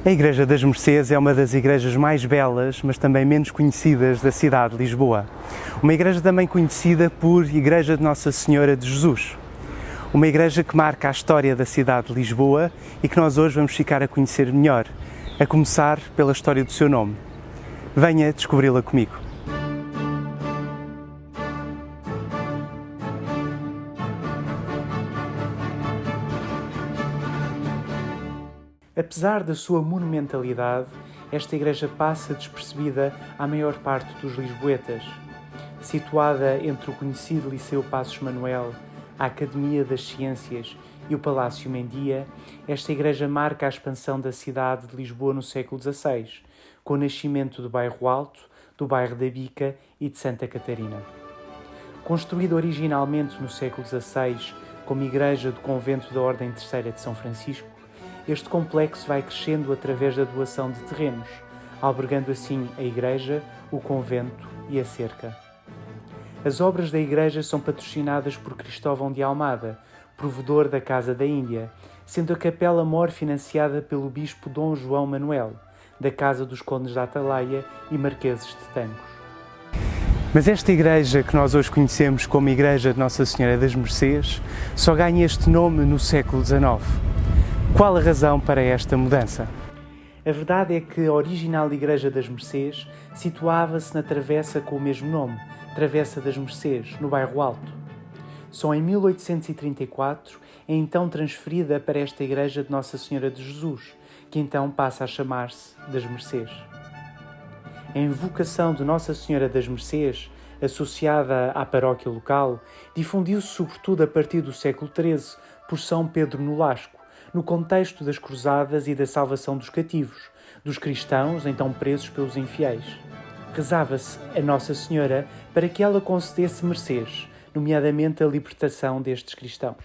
A Igreja das Mercês é uma das igrejas mais belas, mas também menos conhecidas da cidade de Lisboa. Uma igreja também conhecida por Igreja de Nossa Senhora de Jesus. Uma igreja que marca a história da cidade de Lisboa e que nós hoje vamos ficar a conhecer melhor, a começar pela história do seu nome. Venha descobri-la comigo. Apesar da sua monumentalidade, esta igreja passa despercebida à maior parte dos lisboetas. Situada entre o conhecido Liceu Passos Manuel, a Academia das Ciências e o Palácio Mendia, esta igreja marca a expansão da cidade de Lisboa no século XVI, com o nascimento do bairro Alto, do bairro da Bica e de Santa Catarina. Construída originalmente no século XVI como igreja do convento da Ordem Terceira de São Francisco, este complexo vai crescendo através da doação de terrenos, albergando assim a igreja, o convento e a cerca. As obras da igreja são patrocinadas por Cristóvão de Almada, provedor da Casa da Índia, sendo a capela-mor financiada pelo bispo Dom João Manuel, da Casa dos Condes da Atalaia e Marqueses de Tancos. Mas esta igreja que nós hoje conhecemos como Igreja de Nossa Senhora das Mercês só ganha este nome no século XIX. Qual a razão para esta mudança? A verdade é que a original Igreja das Mercês situava-se na travessa com o mesmo nome, Travessa das Mercês, no bairro Alto. Só em 1834 é então transferida para esta Igreja de Nossa Senhora de Jesus, que então passa a chamar-se das Mercês. A invocação de Nossa Senhora das Mercês, associada à paróquia local, difundiu-se sobretudo a partir do século XIII por São Pedro Nolasco, no contexto das cruzadas e da salvação dos cativos, dos cristãos então presos pelos infiéis. Rezava-se a Nossa Senhora para que ela concedesse mercês, nomeadamente a libertação destes cristãos.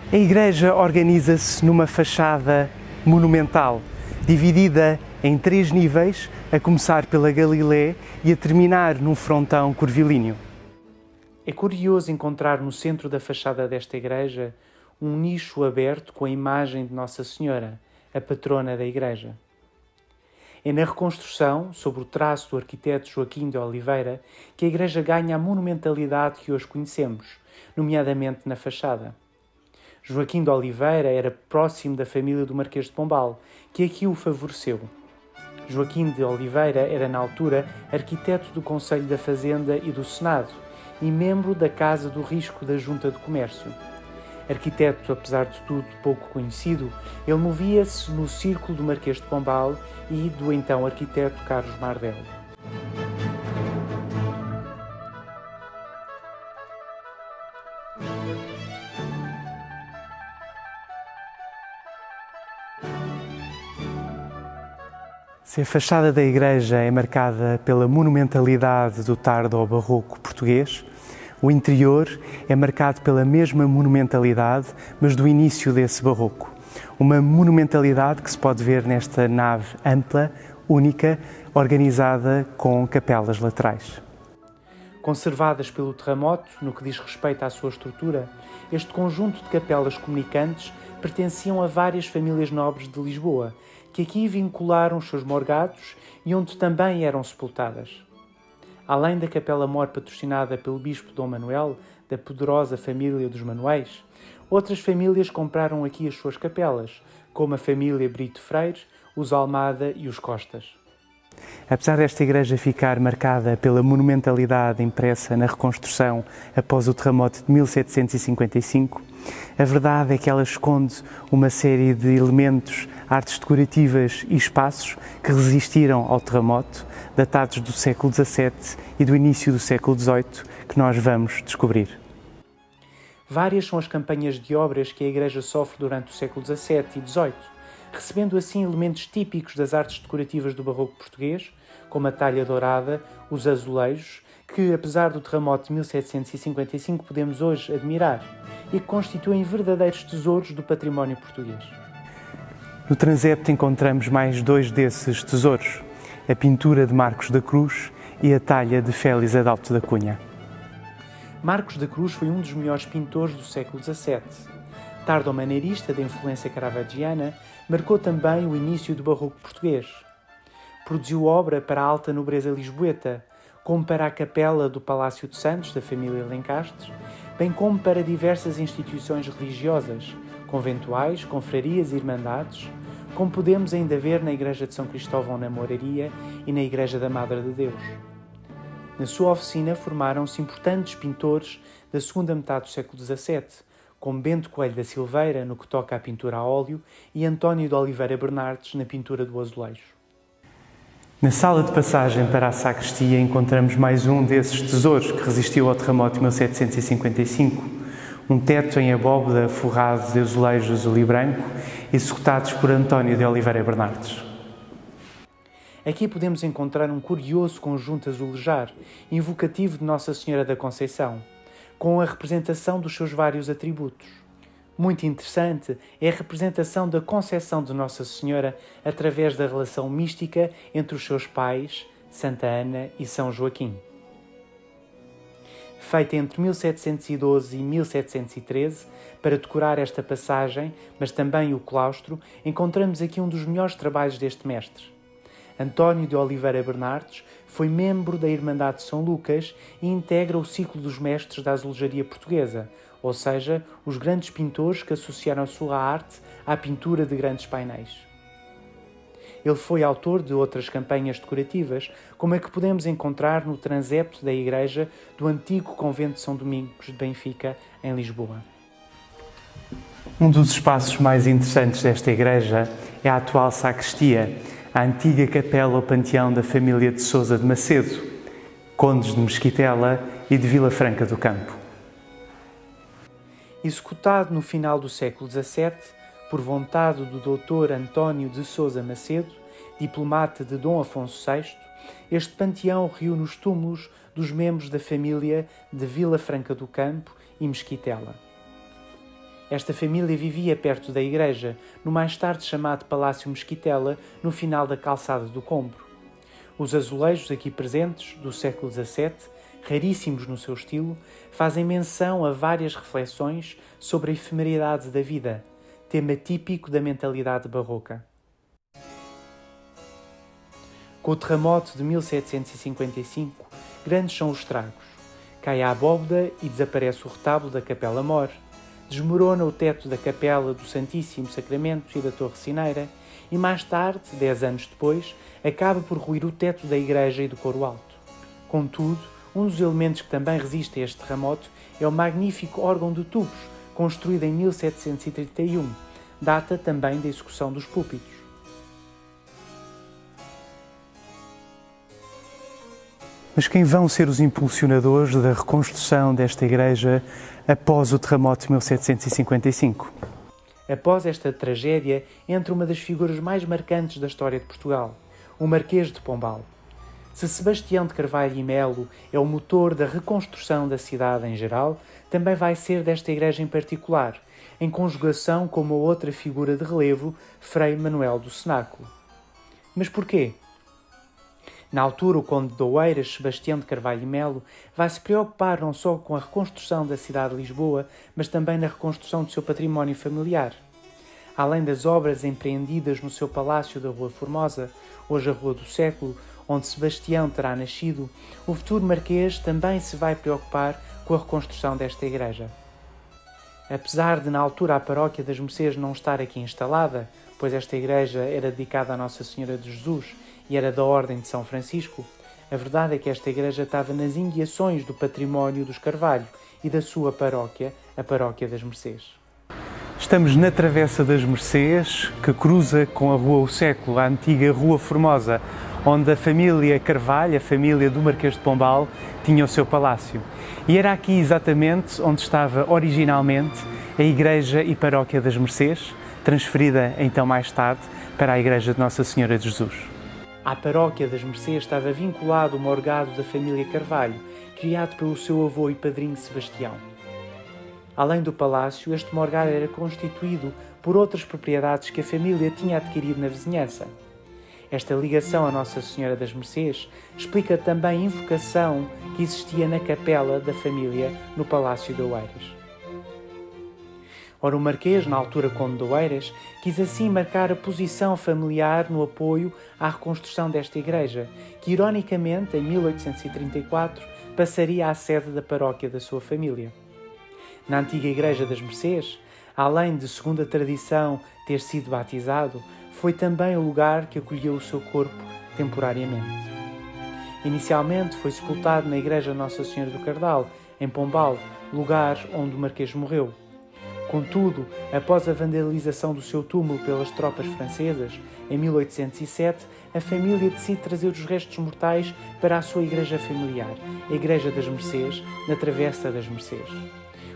A igreja organiza-se numa fachada monumental, dividida em 3 níveis, a começar pela Galilé e a terminar num frontão curvilíneo. É curioso encontrar no centro da fachada desta igreja um nicho aberto com a imagem de Nossa Senhora, a patrona da igreja. É na reconstrução, sob o traço do arquiteto Joaquim de Oliveira, que a igreja ganha a monumentalidade que hoje conhecemos, nomeadamente na fachada. Joaquim de Oliveira era próximo da família do Marquês de Pombal, que aqui o favoreceu. Joaquim de Oliveira era, na altura, arquiteto do Conselho da Fazenda e do Senado e membro da Casa do Risco da Junta de Comércio. Arquiteto, apesar de tudo, pouco conhecido, ele movia-se no círculo do Marquês de Pombal e do então arquiteto Carlos Mardel. Se a fachada da igreja é marcada pela monumentalidade do tardo ao barroco português, o interior é marcado pela mesma monumentalidade, mas do início desse barroco. Uma monumentalidade que se pode ver nesta nave ampla, única, organizada com capelas laterais. Conservadas pelo terremoto, no que diz respeito à sua estrutura, este conjunto de capelas comunicantes pertenciam a várias famílias nobres de Lisboa, que aqui vincularam os seus morgados e onde também eram sepultadas. Além da capela-mor patrocinada pelo bispo Dom Manuel, da poderosa família dos Manuéis, outras famílias compraram aqui as suas capelas, como a família Brito Freire, os Almada e os Costas. Apesar desta igreja ficar marcada pela monumentalidade impressa na reconstrução após o terremoto de 1755, a verdade é que ela esconde uma série de elementos, artes decorativas e espaços que resistiram ao terremoto, datados do século XVII e do início do século XVIII, que nós vamos descobrir. Várias são as campanhas de obras que a igreja sofre durante o século XVII e XVIII, recebendo assim elementos típicos das artes decorativas do barroco português, como a talha dourada, os azulejos, que, apesar do terremoto de 1755, podemos hoje admirar e que constituem verdadeiros tesouros do património português. No transepto encontramos mais 2 desses tesouros, a pintura de Marcos da Cruz e a talha de Félix Adalto da Cunha. Marcos da Cruz foi um dos melhores pintores do século XVII. Tardo-maneirista de influência caravaggioana, marcou também o início do barroco português. Produziu obra para a alta nobreza lisboeta, como para a capela do Palácio de Santos, da família Lencastres, bem como para diversas instituições religiosas, conventuais, confrarias e irmandades, como podemos ainda ver na Igreja de São Cristóvão na Moraria e na Igreja da Madre de Deus. Na sua oficina formaram-se importantes pintores da segunda metade do século XVII, como Bento Coelho da Silveira, no que toca à pintura a óleo, e António de Oliveira Bernardes, na pintura do azulejo. Na sala de passagem para a sacristia encontramos mais um desses tesouros que resistiu ao terremoto de 1755, um teto em abóbada forrado de azulejo azul e branco, executados por António de Oliveira Bernardes. Aqui podemos encontrar um curioso conjunto azulejar, invocativo de Nossa Senhora da Conceição, com a representação dos seus vários atributos. Muito interessante é a representação da concepção de Nossa Senhora através da relação mística entre os seus pais, Santa Ana e São Joaquim. Feita entre 1712 e 1713, para decorar esta passagem, mas também o claustro, encontramos aqui um dos melhores trabalhos deste mestre. António de Oliveira Bernardes foi membro da Irmandade de São Lucas e integra o ciclo dos mestres da azulejaria portuguesa, ou seja, os grandes pintores que associaram a sua arte à pintura de grandes painéis. Ele foi autor de outras campanhas decorativas, como a que podemos encontrar no transepto da igreja do antigo convento de São Domingos de Benfica, em Lisboa. Um dos espaços mais interessantes desta igreja é a atual sacristia, a antiga capela ou panteão da família de Sousa de Macedo, condes de Mesquitela e de Vila Franca do Campo. Executado no final do século XVII, por vontade do Dr. António de Sousa Macedo, diplomata de Dom Afonso VI, este panteão reúne os túmulos dos membros da família de Vila Franca do Campo e Mesquitela. Esta família vivia perto da igreja, no mais tarde chamado Palácio Mesquitela, no final da calçada do Combro. Os azulejos aqui presentes, do século XVII, raríssimos no seu estilo, fazem menção a várias reflexões sobre a efemeridade da vida, tema típico da mentalidade barroca. Com o terremoto de 1755, grandes são os estragos. Cai a abóbada e desaparece o retábulo da Capela Mor. Desmorona o teto da Capela do Santíssimo Sacramento e da Torre Sineira e mais tarde, 10 anos depois, acaba por ruir o teto da igreja e do coro alto. Contudo, um dos elementos que também resiste a este terremoto é o magnífico órgão de tubos, construído em 1731, data também da execução dos púlpitos. Mas quem vão ser os impulsionadores da reconstrução desta igreja após o terremoto de 1755? Após esta tragédia, entra uma das figuras mais marcantes da história de Portugal, o Marquês de Pombal. Se Sebastião de Carvalho e Melo é o motor da reconstrução da cidade em geral, também vai ser desta igreja em particular, em conjugação com uma outra figura de relevo, Frei Manuel do Cenáculo. Mas porquê? Na altura, o conde de Oeiras, Sebastião de Carvalho e Melo, vai se preocupar não só com a reconstrução da cidade de Lisboa, mas também na reconstrução do seu património familiar. Além das obras empreendidas no seu palácio da Rua Formosa, hoje a Rua do Século, onde Sebastião terá nascido, o futuro marquês também se vai preocupar com a reconstrução desta igreja. Apesar de na altura a paróquia das Mercês não estar aqui instalada, pois esta igreja era dedicada a Nossa Senhora de Jesus e era da Ordem de São Francisco, a verdade é que esta igreja estava nas imediações do património dos Carvalho e da sua paróquia, a Paróquia das Mercês. Estamos na Travessa das Mercês, que cruza com a Rua O Século, a antiga Rua Formosa, onde a família Carvalho, a família do Marquês de Pombal, tinha o seu palácio. E era aqui exatamente onde estava originalmente a Igreja e Paróquia das Mercês, transferida então mais tarde para a Igreja de Nossa Senhora de Jesus. À Paróquia das Mercês estava vinculado o morgado da família Carvalho, criado pelo seu avô e padrinho Sebastião. Além do palácio, este morgado era constituído por outras propriedades que a família tinha adquirido na vizinhança. Esta ligação a Nossa Senhora das Mercês explica também a invocação que existia na capela da família no Palácio de Oeiras. Ora, o Marquês, na altura conde de Oeiras, quis assim marcar a posição familiar no apoio à reconstrução desta igreja, que ironicamente, em 1834, passaria à sede da paróquia da sua família. Na antiga Igreja das Mercês, além de, segundo a tradição, ter sido batizado, foi também o lugar que acolheu o seu corpo temporariamente. Inicialmente foi sepultado na Igreja Nossa Senhora do Cardal, em Pombal, lugar onde o Marquês morreu. Contudo, após a vandalização do seu túmulo pelas tropas francesas, em 1807, a família decide trazer os restos mortais para a sua igreja familiar, a Igreja das Mercês, na Travessa das Mercês.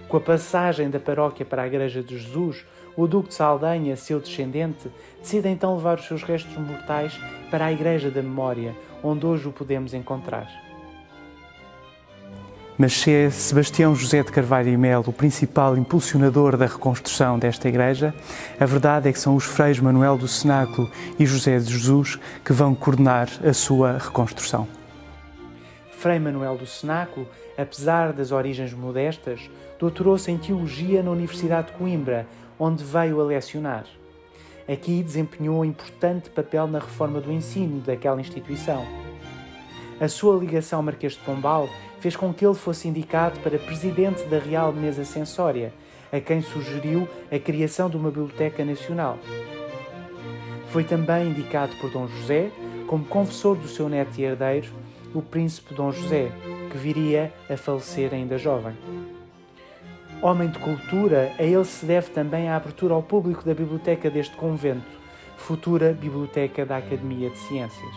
Com a passagem da paróquia para a Igreja de Jesus, o Duque de Saldanha, seu descendente, decide então levar os seus restos mortais para a Igreja da Memória, onde hoje o podemos encontrar. Mas se é Sebastião José de Carvalho e Melo o principal impulsionador da reconstrução desta igreja, a verdade é que são os freios Manuel do Cenáculo e José de Jesus que vão coordenar a sua reconstrução. Frei Manuel do Cenáculo, apesar das origens modestas, doutorou-se em Teologia na Universidade de Coimbra, onde veio a lecionar. Aqui desempenhou um importante papel na reforma do ensino daquela instituição. A sua ligação ao Marquês de Pombal fez com que ele fosse indicado para presidente da Real Mesa Censória, a quem sugeriu a criação de uma Biblioteca Nacional. Foi também indicado por Dom José como confessor do seu neto e herdeiro, o príncipe Dom José, que viria a falecer ainda jovem. Homem de cultura, a ele se deve também a abertura ao público da biblioteca deste convento, futura Biblioteca da Academia de Ciências.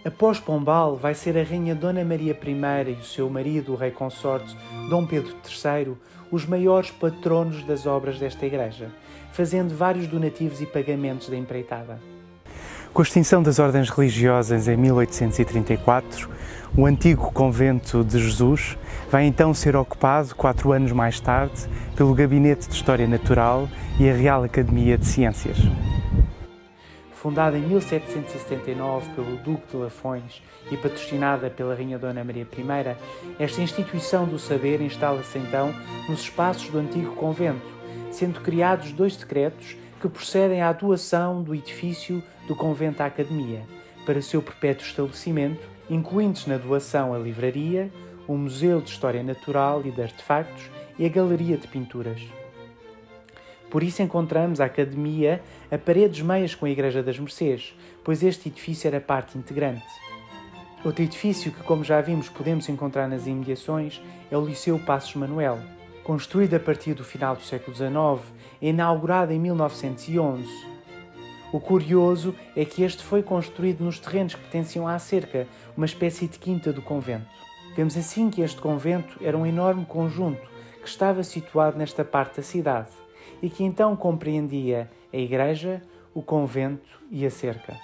Após Pombal, vai ser a Rainha Dona Maria I e o seu marido, o rei consorte Dom Pedro III, os maiores patronos das obras desta igreja, fazendo vários donativos e pagamentos da empreitada. Com a extinção das ordens religiosas em 1834, o antigo convento de Jesus vai então ser ocupado, 4 anos mais tarde, pelo Gabinete de História Natural e a Real Academia de Ciências. Fundada em 1779 pelo Duque de Lafões e patrocinada pela Rainha Dona Maria I, esta instituição do saber instala-se então nos espaços do antigo convento, sendo criados 2 decretos que procedem à doação do edifício do convento à Academia, para seu perpétuo estabelecimento, incluindo-se na doação a livraria, o Museu de História Natural e de Artefactos e a Galeria de Pinturas. Por isso encontramos a Academia a paredes meias com a Igreja das Mercês, pois este edifício era parte integrante. Outro edifício que, como já vimos, podemos encontrar nas imediações é o Liceu Passos Manuel, construído a partir do final do século XIX e inaugurado em 1911. O curioso é que este foi construído nos terrenos que pertenciam à cerca, uma espécie de quinta do convento. Vemos assim que este convento era um enorme conjunto que estava situado nesta parte da cidade e que então compreendia a igreja, o convento e a cerca.